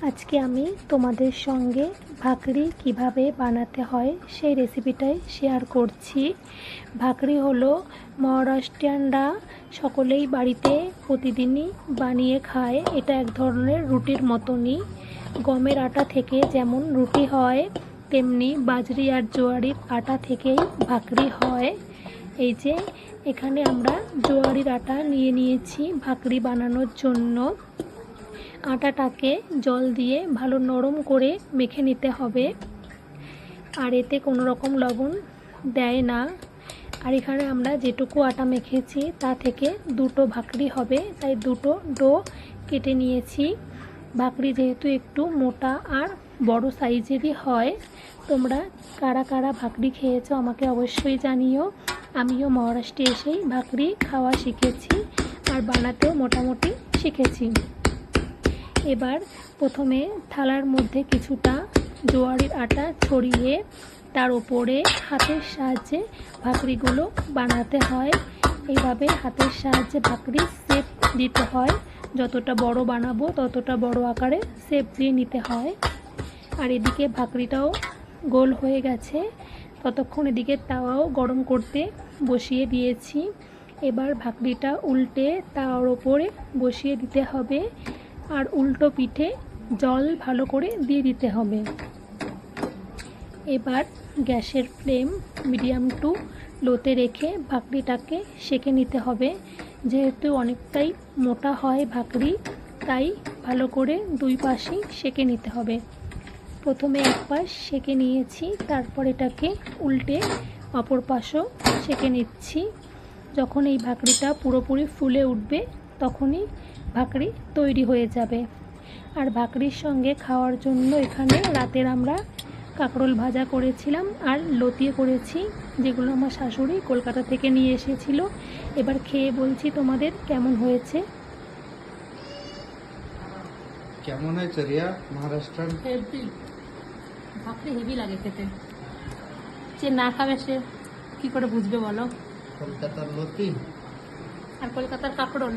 আজকে আমি তোমাদের সঙ্গে ভাকরি কিভাবে বানাতে হয় সেই রেসিপিটাই শেয়ার করছি। ভাকরি হলো মহারাষ্ট্রিয়ানরা সকলেই বাড়িতে প্রতিদিনই বানিয়ে খায়। এটা এক ধরনের রুটির মতনই। গমের আটা থেকে যেমন রুটি হয়, তেমনি বাজরি আর জোয়ারির আটা থেকেই ভাকরি হয়। এই যে এখানে আমরা জোয়ারির আটা নিয়ে নিয়েছি ভাকরি বানানোর জন্য। আটাটাকে জল দিয়ে ভালো নরম করে মেখে নিতে হবে, আর এতে কোনো রকম লবণ দেয় না। আর এখানে আমরা যেটুকু আটা মেখেছি তা থেকে দুটো ভাকরি হবে, তাই দুটো ডো কেটে নিয়েছি। ভাকরি যেহেতু একটু মোটা আর বড় সাইজেরই হয়। তোমরা কারা কারা ভাকরি খেয়েছো আমাকে অবশ্যই জানিও। আমিও মহারাষ্ট্রে এসেই ভাকরি খাওয়া শিখেছি আর বানাতেও মোটামুটি শিখেছি। এবার প্রথমে থালার মধ্যে কিছুটা জোয়ারির আটা ছড়িয়ে তার উপরে হাতের সাহায্যে ভাকরিগুলো বানাতে হয়। এইভাবে হাতের সাহায্যে ভাকরি শেপ দিতে হয়। যতটা বড় বানাবো ততটা বড় আকারে শেপ দিয়ে নিতে হয়। আর এদিকে ভাকরিটাও গোল হয়ে গেছে, ততক্ষণ এদিকে তাওয়াও গরম করতে বসিয়ে দিয়েছি। এবার ভাকরিটা উল্টে তাওয়ার ওপরে বসিয়ে দিতে হবে, আর উল্টো পিঠে জল ভালো করে দিয়ে দিতে হবে। এবার গ্যাসের ফ্লেম মিডিয়াম টু লোতে রেখে ভাকরিটাকে সেঁকে নিতে হবে। যেহেতু অনেকটাই মোটা হয় ভাকরি, তাই ভালো করে দুই পাশেই সেঁকে নিতে হবে। প্রথমে এক পাশ সেঁকে নিয়েছি, তারপর এটাকে উল্টে অপর পাশও সেঁকে নিচ্ছি। যখন এই ভাকরিটা পুরোপুরি ফুলে উঠবে তখনই ভাকরি তৈরি হয়ে যাবে। আর ভাকরির সঙ্গে খাওয়ার জন্য এখানে রাতের আমরা কাঁকরোল ভাজা করেছিলাম আর লতিয়ে করেছি, যেগুলো আমার শাশুড়ি কলকাতা থেকে নিয়ে এসেছিল। এবার খেয়ে বলছি তোমাদের কেমন হয়েছে। কেমন হয়েছে রিয়া? মহারাষ্ট্রান হেভি ভাকরি হেভি লাগে খেতে। যে না খাবে সে কি করে বুঝবে বলো? কলকাতার লতি আর কলকাতার কাঁকরোল